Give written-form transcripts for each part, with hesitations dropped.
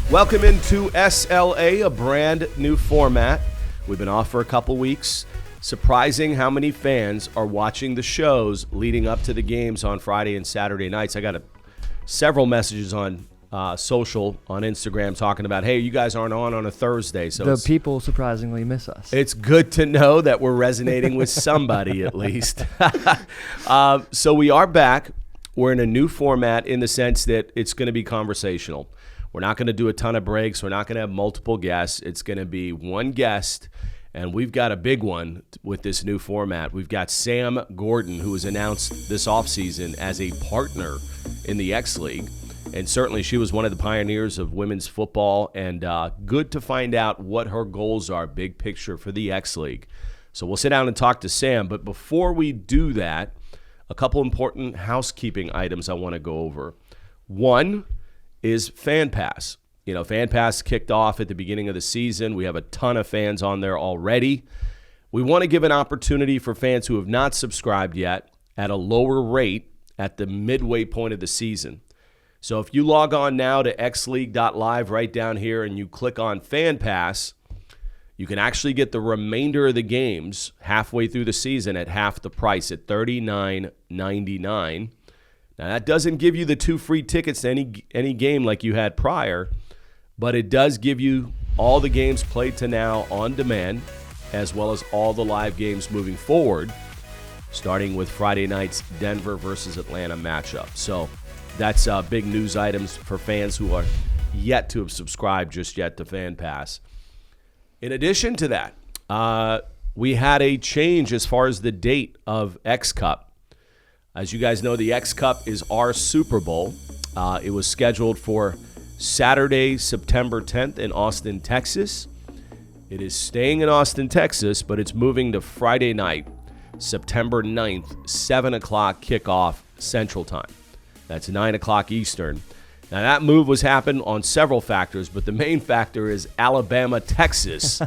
Welcome into SLA, a brand new format. We've been off for a couple weeks. Surprising how many fans are watching the shows leading up to the games on Friday and Saturday nights. I got several messages on social, on Instagram, talking about, hey, you guys aren't on a Thursday. So the people surprisingly miss us. It's good to know that we're resonating with somebody at least. So we are back. We're in a new format in the sense that it's going to be conversational. We're not going to do a ton of breaks. We're not going to have multiple guests. It's going to be one guest, and we've got a big one with this new format. We've got Sam Gordon, who was announced this offseason as a partner in the XLeague, and certainly she was one of the pioneers of women's football, and good to find out what her goals are, big picture for the XLeague. So we'll sit down and talk to Sam, but before we do that, a couple important housekeeping items I want to go over. One is FanPass. You know, FanPass kicked off at the beginning of the season. We have a ton of fans on there already. We want to give an opportunity for fans who have not subscribed yet at a lower rate at the midway point of the season. So if you log on now to xleague.live right down here and you click on FanPass, you can actually get the remainder of the games halfway through the season at half the price at $39.99. Now, that doesn't give you the 2 free tickets to any game like you had prior, but it does give you all the games played to now on demand, as well as all the live games moving forward, starting with Friday night's Denver versus Atlanta matchup. So that's big news items for fans who are yet to have subscribed just yet to FanPass. In addition to that, we had a change as far as the date of X Cup. As you guys know, the X Cup is our Super Bowl. It was scheduled for Saturday, September 10th in Austin, Texas. It is staying in Austin, Texas, but it's moving to Friday night, September 9th, 7 o'clock kickoff Central Time. That's 9 o'clock Eastern. Now, that move was happened on several factors, but the main factor is Alabama, Texas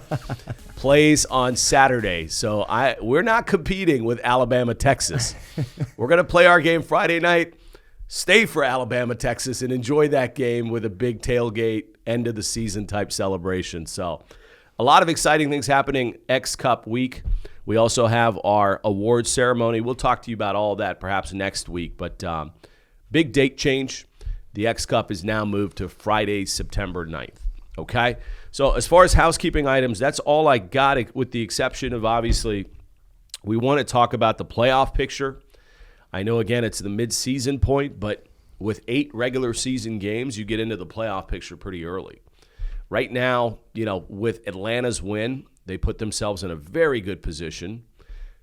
plays on Saturday. So we're not competing with Alabama, Texas. We're going to play our game Friday night, stay for Alabama, Texas, and enjoy that game with a big tailgate, end of the season type celebration. So a lot of exciting things happening X Cup week. We also have our awards ceremony. We'll talk to you about all that perhaps next week, but big date change. The X Cup is now moved to Friday, September 9th, okay? So as far as housekeeping items, that's all I got, with the exception of, obviously, we want to talk about the playoff picture. I know, again, it's the mid-season point, but with 8 regular season games, you get into the playoff picture pretty early. Right now, you know, with Atlanta's win, they put themselves in a very good position.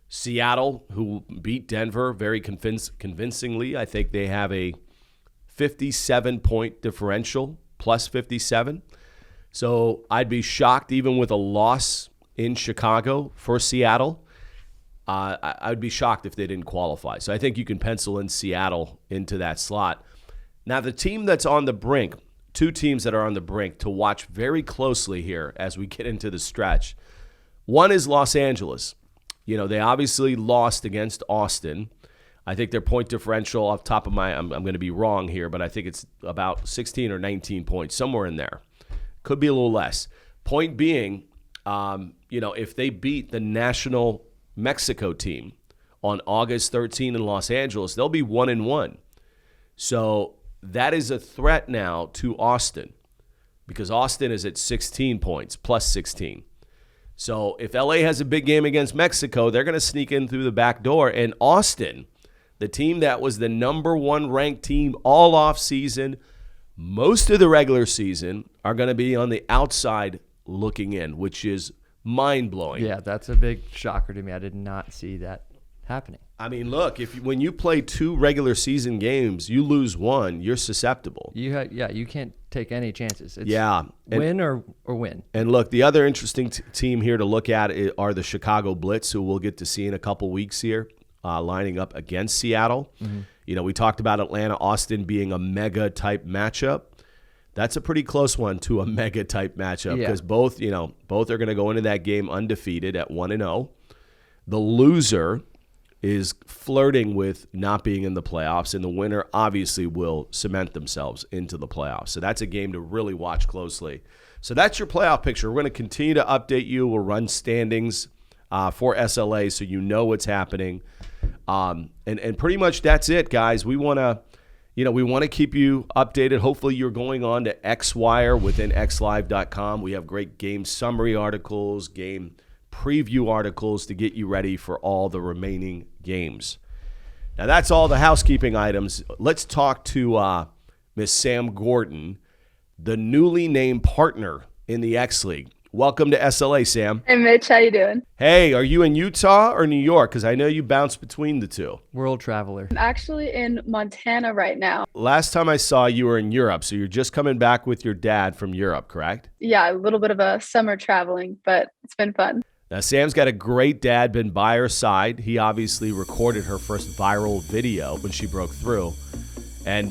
Seattle, who beat Denver very convincingly, I think they have a 57-point differential, plus 57. So I'd be shocked even with a loss in Chicago for Seattle. I'd be shocked if they didn't qualify. So I think you can pencil in Seattle into that slot. Now, the team that's on the brink, 2 teams that are on the brink to watch very closely here as we get into the stretch. One is Los Angeles. You know, they obviously lost against Austin. I think their point differential off top of I'm going to be wrong here, but I think it's about 16 or 19 points, somewhere in there. Could be a little less. Point being, you know, if they beat the national Mexico team on August 13 in Los Angeles, they'll be 1-1. So that is a threat now to Austin, because Austin is at 16 points, plus 16. So if LA has a big game against Mexico, they're going to sneak in through the back door. And Austin, the team that was the number 1 ranked team all off season, most of the regular season, are going to be on the outside looking in, which is mind-blowing. Yeah, that's a big shocker to me. I did not see that happening. I mean, look, when you play 2 regular season games, you lose 1, you're susceptible. You can't take any chances. It's win or win. And look, the other interesting team here to look at are the Chicago Blitz, who we'll get to see in a couple weeks here. lining up against Seattle. We talked about Atlanta-Austin being a mega-type matchup. That's a pretty close one to a mega-type matchup because both are going to go into that game undefeated at 1-0. The loser is flirting with not being in the playoffs, and the winner obviously will cement themselves into the playoffs. So that's a game to really watch closely. So that's your playoff picture. We're going to continue to update you. We'll run standings for SLA so you know what's happening. And pretty much that's it, guys. We want to keep you updated. Hopefully you're going on to XWire within XLive.com. We have great game summary articles, game preview articles to get you ready for all the remaining games. Now that's all the housekeeping items. Let's talk to Miss Sam Gordon, the newly named partner in the XLeague. Welcome to SLA, Sam. Hey, Mitch. How you doing? Hey, are you in Utah or New York? Because I know you bounce between the two. World traveler. I'm actually in Montana right now. Last time I saw you were in Europe, so you're just coming back with your dad from Europe, correct? Yeah, a little bit of a summer traveling, but it's been fun. Now, Sam's got a great dad, been by her side. He obviously recorded her first viral video when she broke through. And,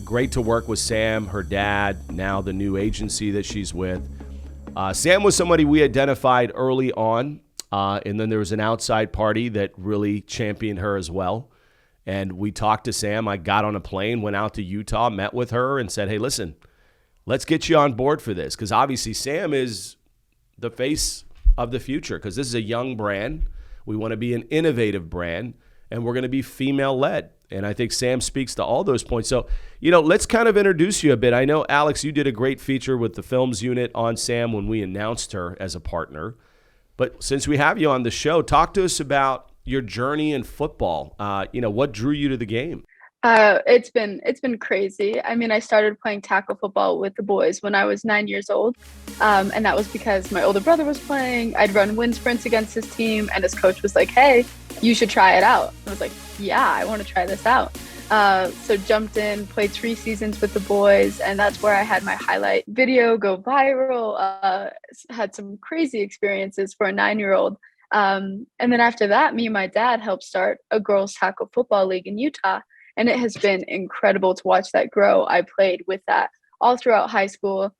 great to work with Sam, her dad, now the new agency that she's with. Sam was somebody we identified early on, and then there was an outside party that really championed her as well. And we talked to Sam. I got on a plane, went out to Utah, met with her, and said, hey, listen, let's get you on board for this. Because obviously Sam is the face of the future because this is a young brand. We want to be an innovative brand, and we're going to be female-led. And I think Sam speaks to all those points. So, let's kind of introduce you a bit. I know, Alex, you did a great feature with the films unit on Sam when we announced her as a partner. But since we have you on the show, talk to us about your journey in football. What drew you to the game? It's been crazy. I mean, I started playing tackle football with the boys when I was 9 years old. And that was because my older brother was playing. I'd run wind sprints against his team, and his coach was like, hey, you should try it out. I was like, yeah, I want to try this out. So jumped in, played 3 seasons with the boys, and that's where I had my highlight video go viral. Had some crazy experiences for a 9-year-old. And then after that, me and my dad helped start a girls tackle football league in Utah. And it has been incredible to watch that grow. I played with that all throughout high school,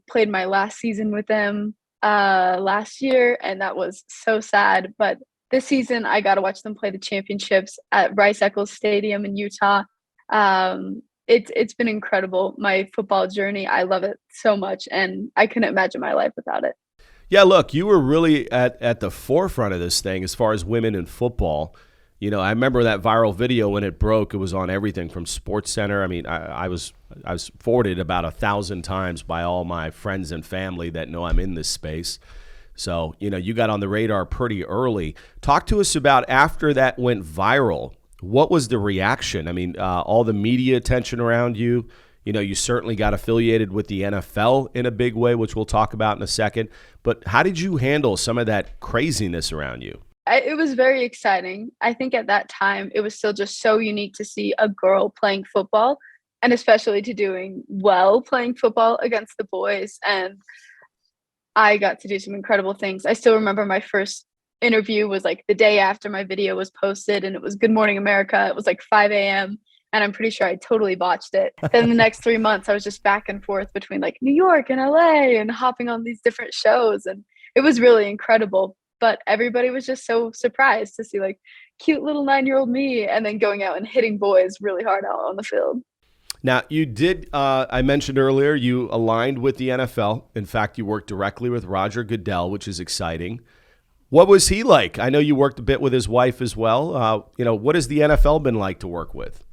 played my last season with them last year, and that was so sad. But this season, I got to watch them play the championships at Rice-Eccles Stadium in Utah. It's been incredible, my football journey. I love it so much, and I couldn't imagine my life without it. Yeah, look, you were really at the forefront of this thing as far as women in football. I remember that viral video when it broke. It was on everything from SportsCenter. I mean, I was forwarded about 1,000 times by all my friends and family that know I'm in this space. So, you got on the radar pretty early. Talk to us about after that went viral. What was the reaction? I mean, all the media attention around you. You certainly got affiliated with the NFL in a big way, which we'll talk about in a second. But how did you handle some of that craziness around you? It was very exciting. I think at that time, it was still just so unique to see a girl playing football, and especially to doing well playing football against the boys. And I got to do some incredible things. I still remember my first interview was like the day after my video was posted, and it was Good Morning America. It was like 5 a.m. and I'm pretty sure I totally botched it. Then the next 3 months, I was just back and forth between like New York and LA and hopping on these different shows. And it was really incredible. But everybody was just so surprised to see like cute little 9-year-old me and then going out and hitting boys really hard out on the field. Now, you did, I mentioned earlier, you aligned with the NFL. In fact, you worked directly with Roger Goodell, which is exciting. What was he like? I know you worked a bit with his wife as well. What has the NFL been like to work with?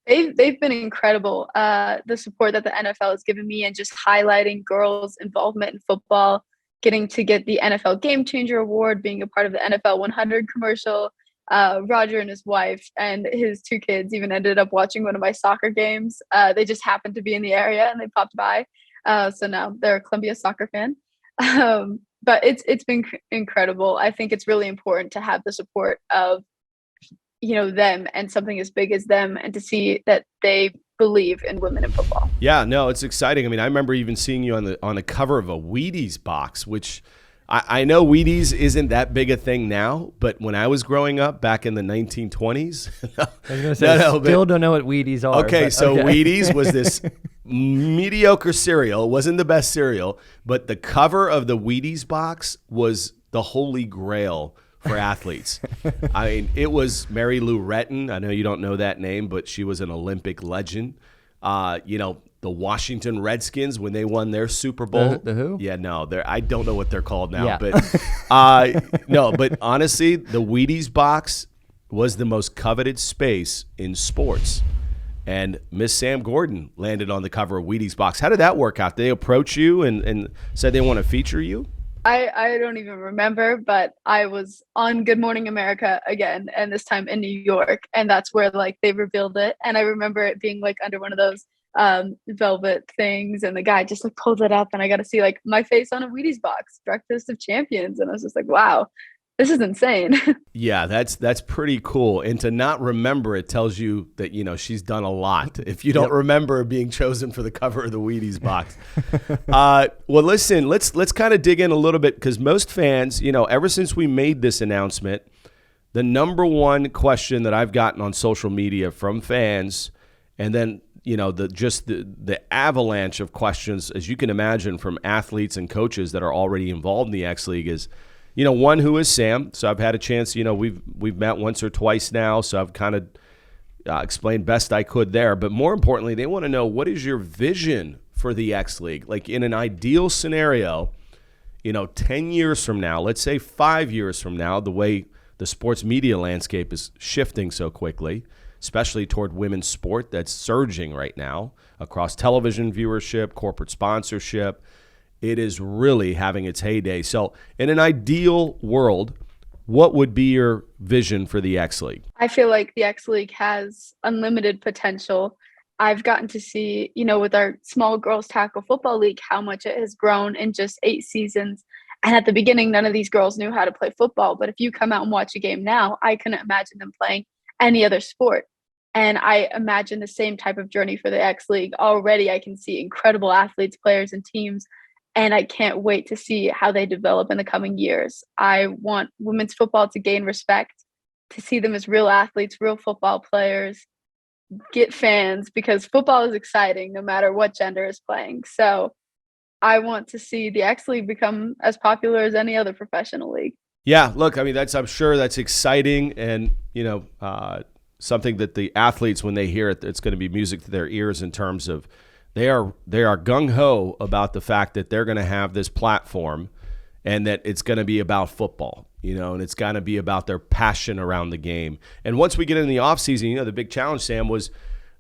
They've been incredible. The support that the NFL has given me and just highlighting girls' involvement in football, getting to get the NFL Game Changer Award, being a part of the NFL 100 commercial. Roger and his wife and his 2 kids even ended up watching one of my soccer games. They just happened to be in the area and they popped by. So now they're a Columbia soccer fan. But it's been incredible. I think it's really important to have the support of, them and something as big as them, and to see that they believe in women in football. Yeah, no, it's exciting. I mean, I remember even seeing you on the cover of a Wheaties box, which I know Wheaties isn't that big a thing now, but when I was growing up back in the 1920s, I was gonna say, still don't know what Wheaties are. Okay, so Wheaties was this mediocre cereal. It wasn't the best cereal, but the cover of the Wheaties box was the holy grail for athletes. I mean, it was Mary Lou Retton. I know you don't know that name, but she was an Olympic legend. The Washington Redskins, when they won their Super Bowl. The who? Yeah, no, I don't know what they're called now. Yeah. But honestly, the Wheaties box was the most coveted space in sports. And Miss Sam Gordon landed on the cover of Wheaties box. How did that work out? Did they approach you and said they want to feature you? I don't even remember, but I was on Good Morning America again, and this time in New York, and that's where like they revealed it. And I remember it being like under one of those velvet things, and the guy just like pulled it up, and I got to see like my face on a Wheaties box, Breakfast of Champions, and I was just like, wow, this is insane. Yeah, that's pretty cool. And to not remember it tells you that, she's done a lot. If you don't remember being chosen for the cover of the Wheaties box. Well, listen, let's kind of dig in a little bit, because most fans, ever since we made this announcement, the number one question that I've gotten on social media from fans, and then the avalanche of questions, as you can imagine, from athletes and coaches that are already involved in the X League is, one, who is Sam? So I've had a chance, we've met once or twice now, so I've kind of explained best I could there. But more importantly, they want to know, what is your vision for the X League? Like in an ideal scenario, 10 years from now, let's say 5 years from now, the way the sports media landscape is shifting so quickly, especially toward women's sport that's surging right now across television viewership, corporate sponsorship. It is really having its heyday. So in an ideal world, what would be your vision for the X League? I feel like the X League has unlimited potential. I've gotten to see, with our small girls tackle football league, how much it has grown in just 8 seasons. And at the beginning, none of these girls knew how to play football. But if you come out and watch a game now, I couldn't imagine them playing any other sport. And I imagine the same type of journey for the X League. Already, I can see incredible athletes, players, and teams. And I can't wait to see how they develop in the coming years. I want women's football to gain respect, to see them as real athletes, real football players, get fans, because football is exciting no matter what gender is playing. So I want to see the X League become as popular as any other professional league. Yeah, look, I mean, I'm sure that's exciting, and, something that the athletes, when they hear it, it's going to be music to their ears in terms of they are gung-ho about the fact that they're going to have this platform and that it's going to be about football, and it's going to be about their passion around the game. And once we get in the offseason, the big challenge, Sam, was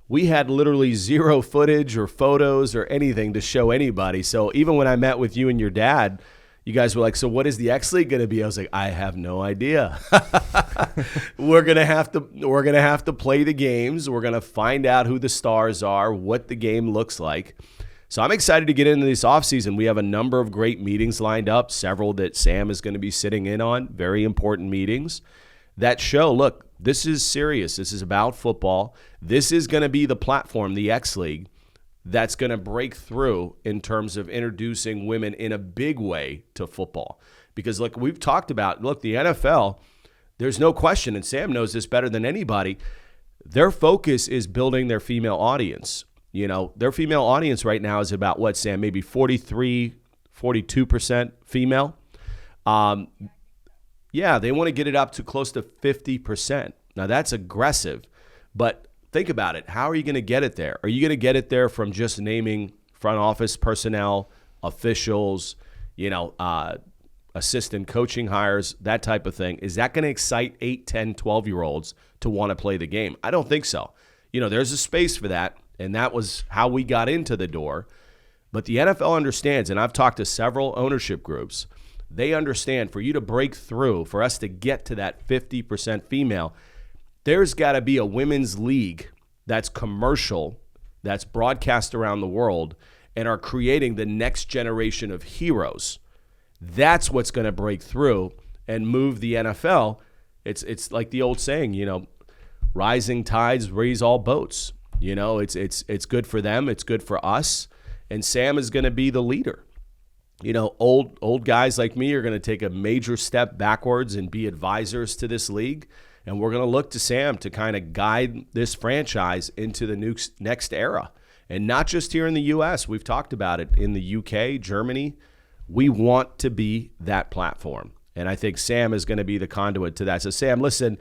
we had literally zero footage or photos or anything to show anybody. So even when I met with you and your dad, you guys were like, so what is the X League going to be? I was like, I have no idea. We're going to have to play the games. We're going to find out who the stars are, what the game looks like. So I'm excited to get into this offseason. We have a number of great meetings lined up, several that Sam is going to be sitting in on, very important meetings that show, look, this is serious. This is about football. This is going to be the platform, the X League, that's going to break through in terms of introducing women in a big way to football. Because like we've talked about, look, the NFL, there's no question, and Sam knows this better than anybody, their focus is building their female audience. Their female audience right now is about what, Sam, maybe 43, 42% female. Yeah, they want to get it up to close to 50%. Now that's aggressive, but think about it. How are you going to get it there? Are you going to get it there from just naming front office personnel, officials, assistant coaching hires, that type of thing? Is that going to excite 8, 10, 12-year-olds to want to play the game? I don't think so. There's a space for that, and that was how we got into the door. But the NFL understands, and I've talked to several ownership groups, they understand for you to break through, for us to get to that 50% female, there's got to be a women's league that's commercial, that's broadcast around the world, and are creating the next generation of heroes. That's what's going to break through and move the NFL. It's like the old saying, rising tides raise all boats. It's good for them. It's good for us. And Sam is going to be the leader. old guys like me are going to take a major step backwards and be advisors to this league. And we're going to look to Sam to kind of guide this franchise into the next era. And not just here in the U.S. We've talked about it in the U.K., Germany. We want to be that platform. And I think Sam is going to be the conduit to that. So, Sam, listen,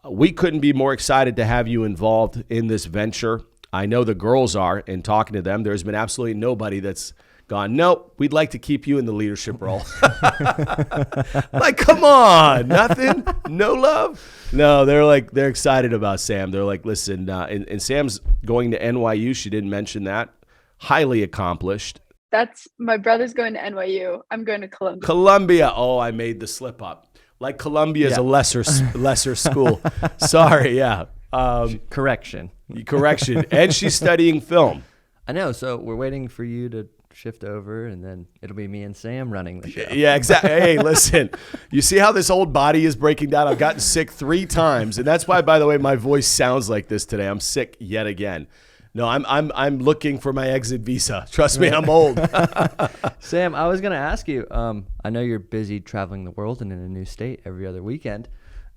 we couldn't be more excited to have you involved in this venture. I know the girls are, and talking to them, there's been absolutely nobody that's gone, nope, we'd like to keep you in the leadership role. Like, come on, nothing? No love? No, they're excited about Sam. They're like, listen, and Sam's going to NYU. She didn't mention that. Highly accomplished. That's my brother's going to NYU. I'm going to Columbia. Columbia. Oh, I made the slip up. Like Columbia is a lesser school. Sorry, yeah. Correction. And she's studying film. I know. So we're waiting for you to shift over, and then it'll be me and Sam running the show. Yeah, exactly. Hey, listen, you see how this old body is breaking down? I've gotten sick 3 times, and that's why, by the way, my voice sounds like this today. I'm sick yet again. No, I'm looking for my exit visa. Trust me, I'm old. Sam, I was going to ask you, I know you're busy traveling the world and in a new state every other weekend,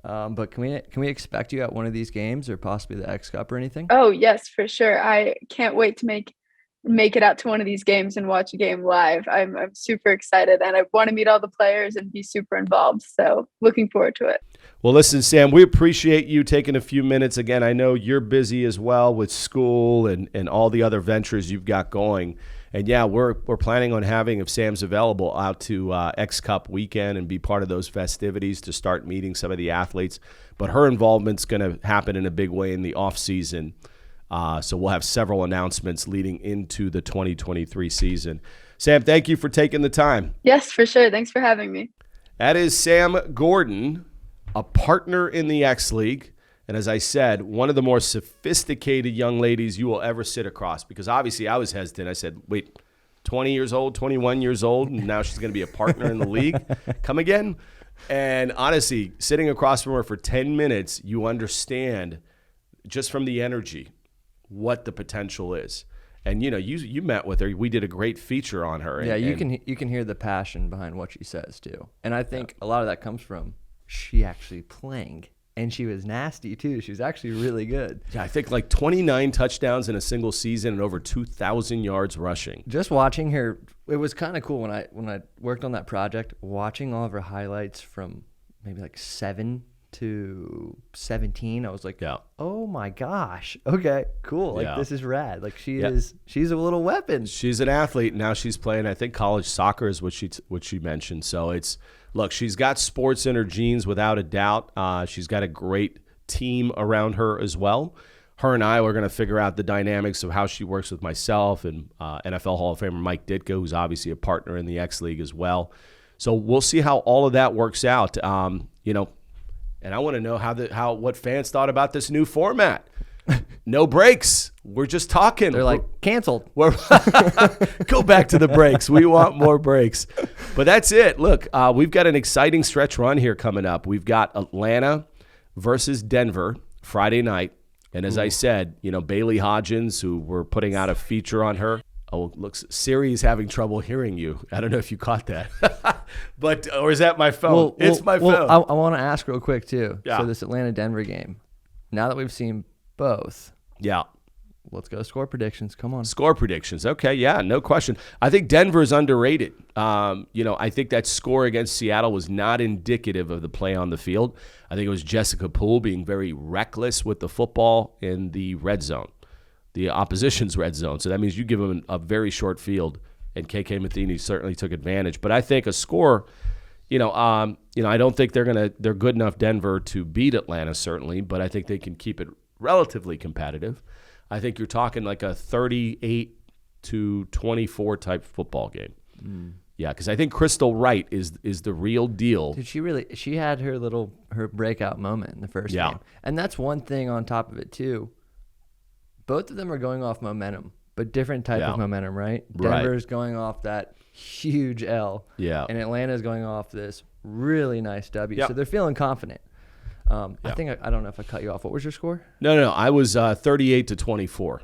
but can we expect you at one of these games or possibly the X Cup or anything? Oh, yes, for sure. I can't wait to make it out to one of these games and watch a game live. I'm super excited, and I want to meet all the players and be super involved. So looking forward to it. Well, listen, Sam, we appreciate you taking a few minutes. Again, I know you're busy as well with school and all the other ventures you've got going. And yeah, we're planning on having, if Sam's available, out to X Cup weekend and be part of those festivities to start meeting some of the athletes. But her involvement's going to happen in a big way in the off season. So we'll have several announcements leading into the 2023 season. Sam, thank you for taking the time. Yes, for sure. Thanks for having me. That is Sam Gordon, a partner in the XLeague. And as I said, one of the more sophisticated young ladies you will ever sit across, because obviously I was hesitant. I said, wait, 20 years old, 21 years old, and now she's going to be a partner in the league. Come again? And honestly, sitting across from her for 10 minutes, you understand just from the energy what the potential is. And you met with her. We did a great feature on her. Yeah, you can hear the passion behind what she says too. And I think a lot of that comes from she actually playing. And she was nasty too. She was actually really good. Yeah, I think like 29 touchdowns in a single season and over 2,000 yards rushing. Just watching her, it was kind of cool when I worked on that project, watching all of her highlights from maybe like 7 to 17. I was like, oh my gosh. Okay, cool. Like this is rad. Like she's a little weapon. She's an athlete. Now she's playing, I think, college soccer is what she mentioned. So look, she's got sports in her genes without a doubt. She's got a great team around her as well. Her and I are going to figure out the dynamics of how she works with myself and NFL Hall of Famer Mike Ditka, who's obviously a partner in the XLeague as well. So we'll see how all of that works out. And I want to know what fans thought about this new format. No breaks. We're just talking. They're like, canceled. Go back to the breaks. We want more breaks. But that's it. Look, we've got an exciting stretch run here coming up. We've got Atlanta versus Denver Friday night. And as I said, Bailey Hodgins, who we're putting out a feature on her. Oh, looks, Siri's having trouble hearing you. I don't know if you caught that. Or is that my phone? It's my phone. I want to ask real quick, too. Yeah. So this Atlanta-Denver game, now that we've seen both, let's go score predictions. Come on. Score predictions. Okay, yeah, no question. I think Denver is underrated. I think that score against Seattle was not indicative of the play on the field. I think it was Jessica Poole being very reckless with the football in the red zone, the opposition's red zone. So that means you give them a very short field, and KK Matheny certainly took advantage. But I think a score, I don't think they're good enough, Denver, to beat Atlanta certainly, but I think they can keep it relatively competitive. I think you're talking like a 38-24 type football game. Yeah, because I think Crystal Wright is the real deal. Dude, she had her breakout moment in the first game. And that's one thing on top of it too. Both of them are going off momentum, but different type of momentum, right? Denver's going off that huge L. Yeah. And Atlanta's going off this really nice W. Yep. So they're feeling confident. I think I don't know if I cut you off. What was your score? No. I was 38-24.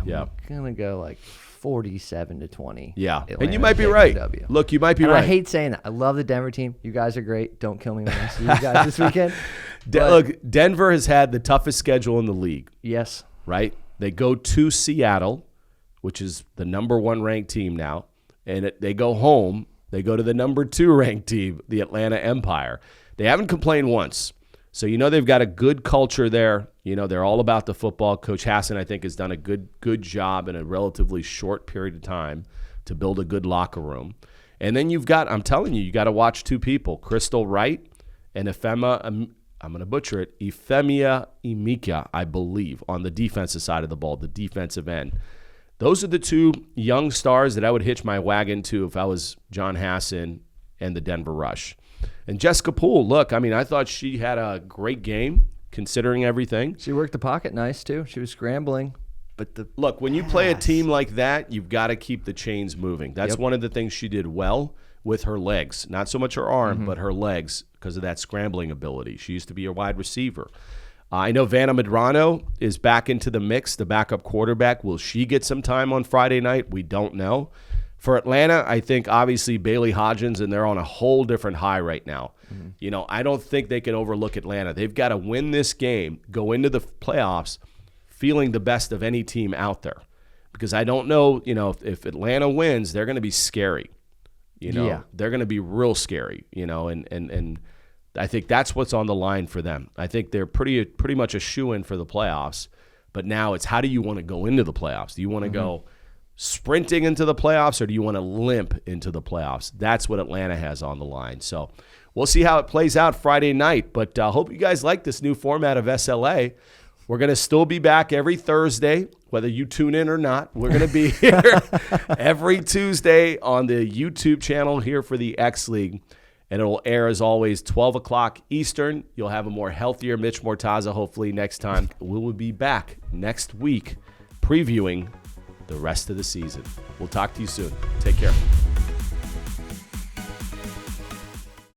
Okay, I'm gonna go like 47-20. Yeah, Atlanta and you might be taking right. the W. Look, you might be And right. I hate saying that. I love the Denver team. You guys are great. Don't kill me when I see you guys this weekend. Look, Denver has had the toughest schedule in the league. Yes. Right? They go to Seattle, which is the number 1 ranked team now, and they go home. They go to the number 2 ranked team, the Atlanta Empire. They haven't complained once. So they've got a good culture there. They're all about the football. Coach Hassan, I think, has done a good job in a relatively short period of time to build a good locker room. And then I'm telling you, you got to watch 2 people, Crystal Wright and Ifemia, I'm going to butcher it, Ifemia Imika, I believe, on the defensive side of the ball, the defensive end. Those are the 2 young stars that I would hitch my wagon to if I was John Hassan and the Denver Rush. And Jessica Poole, look, I thought she had a great game considering everything. She worked the pocket nice, too. She was scrambling. But look, when you play a team like that, you've got to keep the chains moving. That's one of the things she did well with her legs. Not so much her arm, but her legs because of that scrambling ability. She used to be a wide receiver. I know Vanna Medrano is back into the mix, the backup quarterback. Will she get some time on Friday night? We don't know. For Atlanta, I think obviously Bailey Hodgins, and they're on a whole different high right now. I don't think they can overlook Atlanta. They've got to win this game, go into the playoffs feeling the best of any team out there. Because I don't know, if Atlanta wins, they're going to be scary. They're going to be real scary, and I think that's what's on the line for them. I think they're pretty much a shoo-in for the playoffs. But now it's how do you want to go into the playoffs? Do you want to go sprinting into the playoffs, or do you want to limp into the playoffs? That's what Atlanta has on the line. So we'll see how it plays out Friday night. But I hope you guys like this new format of SLA. We're going to still be back every Thursday, whether you tune in or not. We're going to be here every Tuesday on the YouTube channel here for the XLeague. And it will air, as always, 12 o'clock Eastern. You'll have a more healthier Mitch Mortaza, hopefully, next time. We will be back next week previewing the rest of the season. We'll talk to you soon. Take care.